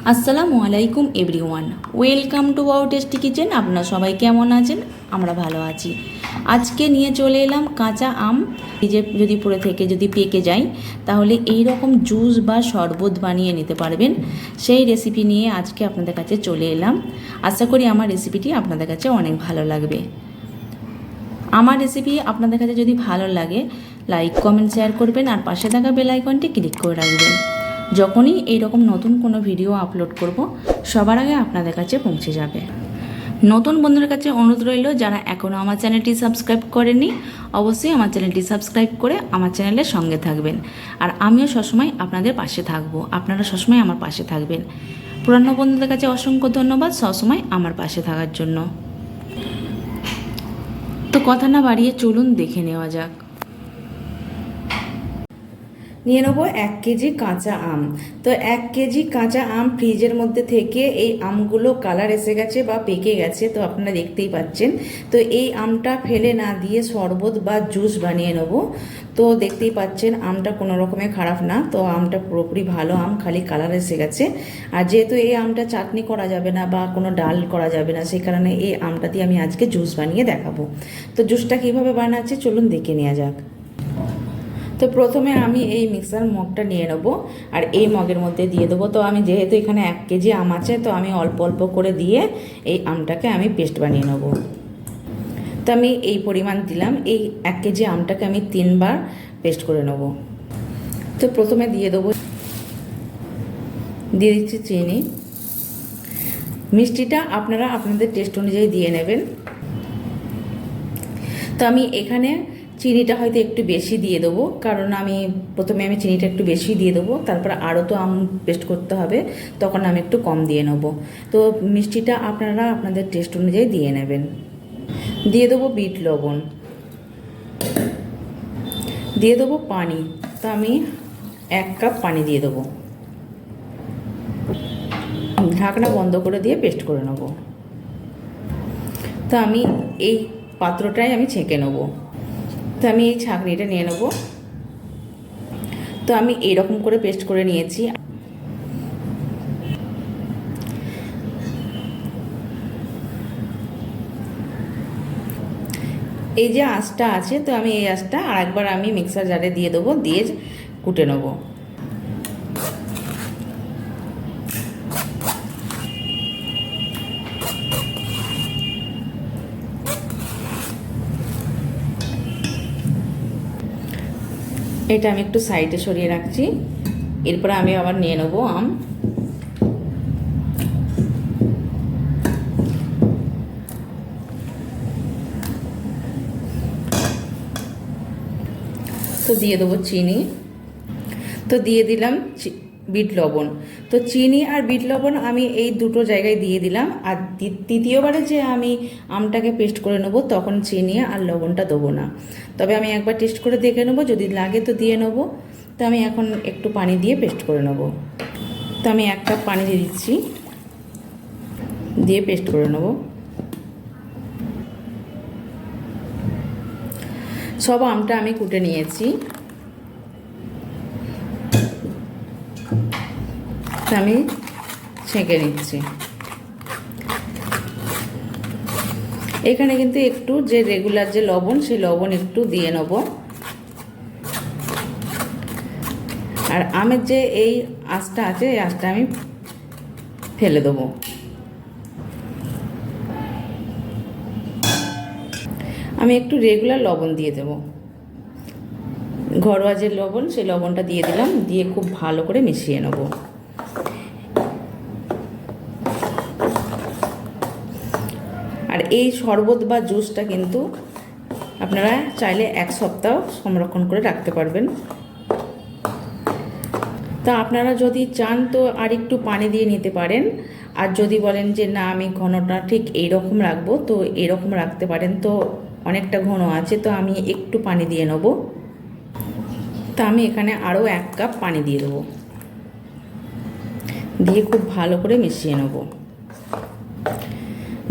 আসসালামু আলাইকুম everyone, welcome to our tasty kitchen. আপনারা সবাই কেমন আছেন? আমরা ভালো আছি। আজকে নিয়ে চলে এলাম কাঁচা আম। যদি পড়ে থেকে যদি পেকে যায় তাহলে এই রকম জুস বা শরবত বানিয়ে নিতে পারবেন। সেই রেসিপি নিয়ে আজকে আপনাদের কাছে চলে এলাম। আশা করি আমার রেসিপিটি আপনাদের কাছে অনেক ভালো লাগবে। আমার রেসিপি আপনাদের কাছে যদি ভালো লাগে লাইক কমেন্ট শেয়ার করবেন আর পাশে থাকা বেল আইকনটি ক্লিক করে রাখবেন। যখনই এইরকম নতুন কোনো ভিডিও আপলোড করব সবার আগে আপনাদের কাছে পৌঁছে যাবে। নতুন বন্ধুদের কাছে অনুরোধ রইল, যারা এখনও আমার চ্যানেলটি সাবস্ক্রাইব করেননি অবশ্যই আমার চ্যানেলটি সাবস্ক্রাইব করে আমার চ্যানেলের সঙ্গে থাকবেন। আর আমিও সবসময় আপনাদের পাশে থাকবো, আপনারা সবসময় আমার পাশে থাকবেন। পুরানো বন্ধুদের কাছে অসংখ্য ধন্যবাদ সবসময় আমার পাশে থাকার জন্য। তো কথা না বাড়িয়ে চলুন দেখে নেওয়া যাক। নিয়ে নেবো 1 কেজি কাঁচা আম। তো 1 কেজি কাঁচা আম ফ্রিজের মধ্যে থেকে এই আমগুলো কালার এসে গেছে বা পেকে গেছে, তো আপনারা দেখতেই পাচ্ছেন। তো এই আমটা ফেলে না দিয়ে শরবত বা জুস বানিয়ে নেবো। তো দেখতেই পাচ্ছেন আমটা কোনো রকমে খারাপ না, তো আমটা পুরোপুরি ভালো আম, খালি কালার এসে গেছে। আর যেহেতু এই আমটা চাটনি করা যাবে না বা কোনো ডাল করা যাবে না, সেই কারণে এই আমটা দিয়ে আমি আজকে জুস বানিয়ে দেখাবো। তো জুসটা কীভাবে বানাচ্ছি চলুন দেখে নেওয়া যাক। তো প্রথমে আমি এই মিক্সার মগটা নিয়ে নেব আর এই মগের মধ্যে দিয়ে দেবো। তো আমি যেহেতু এখানে 1 কেজি আম আছে, তো আমি অল্প অল্প করে দিয়ে এই আমটাকে আমি পেস্ট বানিয়ে নেব। তো আমি এই পরিমাণ দিলাম। এই 1 কেজি আমটাকে আমি 3 বার পেস্ট করে নেব। তো প্রথমে দিয়ে দিচ্ছি চিনি। মিষ্টিটা আপনারা আপনাদের টেস্ট অনুযায়ী দিয়ে নেবেন। তো আমি এখানে চিনিটা হয়তো একটু বেশি দিয়ে দেবো, কারণ প্রথমে আমি চিনিটা একটু বেশি দিয়ে দেবো, তারপর আরও তো আম পেস্ট করতে হবে, তখন আমি একটু কম দিয়ে নেবো। তো মিষ্টিটা আপনারা আপনাদের টেস্ট অনুযায়ী দিয়ে নেবেন। দিয়ে দেবো বিট লবণ, দিয়ে দেবো পানি। তো আমি 1 কাপ পানি দিয়ে দেবো। ঢাকনা বন্ধ করে দিয়ে পেস্ট করে নেব। তো আমি এই পাত্রটাই আমি ছেঁকে নেবো। তো আমি এই ছাঁকনিটা নিয়ে নেব। তো আমি এইরকম করে পেস্ট করে নিয়েছি। এই যে আঁশটা আছে, তো আমি এই আঁশটা আরেকবার আমি মিক্সার জারে দিয়ে দেবো, দিয়ে কুটে নেব। এটা আমি একটু সাইডে সরিয়ে রাখছি। এরপরে আমি আবার নিয়ে নেবো আম। তো দিয়ে দেবো চিনি। তো দিয়ে দিলাম বিট লবণ। তো চিনি আর বিট লবণ আমি এই দুটো জায়গায় দিয়ে দিলাম। আর তৃতীয়বারে যে আমি আমটাকে পেস্ট করে নেবো তখন চিনি আর লবণটা দেবো না। তবে আমি একবার টেস্ট করে দেখে নেবো, যদি লাগে তো দিয়ে নেবো। তো আমি এখন একটু পানি দিয়ে পেস্ট করে নেবো। তো আমি 1 কাপ পানি দিয়ে দিচ্ছি, দিয়ে পেস্ট করে নেবো। সব আমটা আমি কুটে নিয়েছি। আমি ছেঁকে নিচ্ছি। এখানে কিন্তু একটু যে রেগুলার যে লবণ, সেই লবণ একটু দিয়ে নেব। আর আমের যে এই আঁশটা আছে, এই আঁশটা আমি ফেলে দেবো। আমি একটু রেগুলার লবণ দিয়ে দেব, ঘরোয়া যে লবণ সেই লবণটা দিয়ে দিলাম, দিয়ে খুব ভালো করে মিশিয়ে নেব। আর এই শরবত বা জুসটা কিন্তু আপনারা চাইলে 1 সপ্তাহ সংরক্ষণ করে রাখতে পারবেন। তা আপনারা যদি চান তো আর একটু পানি দিয়ে নিতে পারেন। আর যদি বলেন যে না আমি ঘনটা ঠিক এইরকম রাখবো, তো এরকম রাখতে পারেন। তো অনেকটা ঘন আছে, তো আমি একটু পানি দিয়ে নেব। তা আমি এখানে আরও 1 কাপ পানি দিয়ে দেবো, দিয়ে খুব ভালো করে মিশিয়ে নেব।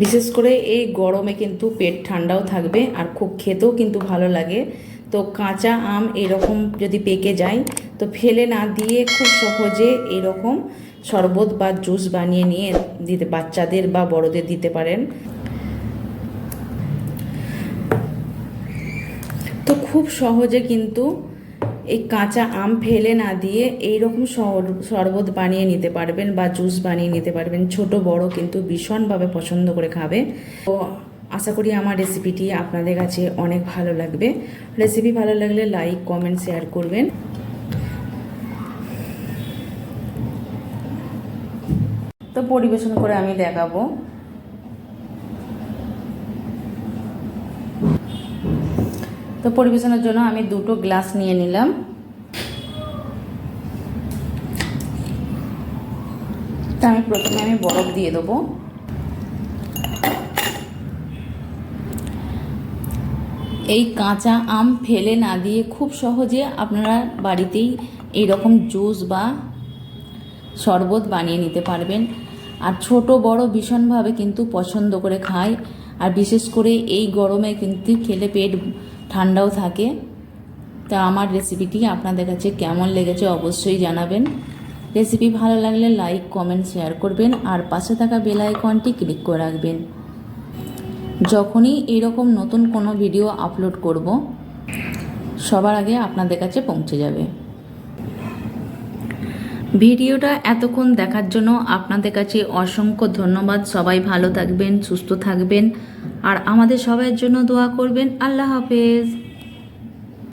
বিশেষ করে এই গরমে কিন্তু পেট ঠান্ডাও থাকবে আর খুব খেতেও কিন্তু ভালো লাগে। তো কাঁচা আম এরকম যদি পেকে যায় তো ফেলে না দিয়ে খুব সহজে এরকম শরবত বা জুস বানিয়ে নিয়ে দিতে বাচ্চাদের বা বড়দের দিতে পারেন। তো খুব সহজে কিন্তু এই কাঁচা আম ফেলে না দিয়ে এইরকম শরবত বানিয়ে নিতে পারবেন বা জুস বানিয়ে নিতে পারবেন। ছোট বড় কিন্তু ভীষণভাবে পছন্দ করে খাবে। তো আশা করি আমার রেসিপিটি আপনাদের কাছে অনেক ভালো লাগবে। রেসিপি ভালো লাগলে লাইক কমেন্ট শেয়ার করবেন। তো পরিবেশন করে আমি দেখাবো। তো পরিবেশনের জন্য আমি 2টো গ্লাস নিয়ে নিলাম। তো আমি প্রথমে বরফ দিয়ে দেবো। এই কাঁচা আম ফেলে না দিয়ে খুব সহজে আপনারা বাড়িতেই এইরকম জুস বা শরবত বানিয়ে নিতে পারবেন। আর ছোট বড় ভীষণভাবে কিন্তু পছন্দ করে খায়। আর বিশেষ করে এই গরমে কিন্তু খেলে পেট ঠান্ডাও থাকে। তা আমার রেসিপিটি আপনাদের কাছে কেমন লেগেছে অবশ্যই জানাবেন। রেসিপি ভালো লাগলে লাইক কমেন্ট শেয়ার করবেন আর পাশে থাকা বেল আইকনটি ক্লিক করে রাখবেন। যখনই এরকম নতুন কোনো ভিডিও আপলোড করব সবার আগে আপনাদের কাছে পৌঁছে যাবে। ভিডিওটা এতক্ষণ দেখার জন্য আপনাদের কাছে অসংখ্য ধন্যবাদ। সবাই ভালো থাকবেন, সুস্থ থাকবেন আর আমাদের সবার জন্য দোয়া করবেন। আল্লাহ হাফেজ।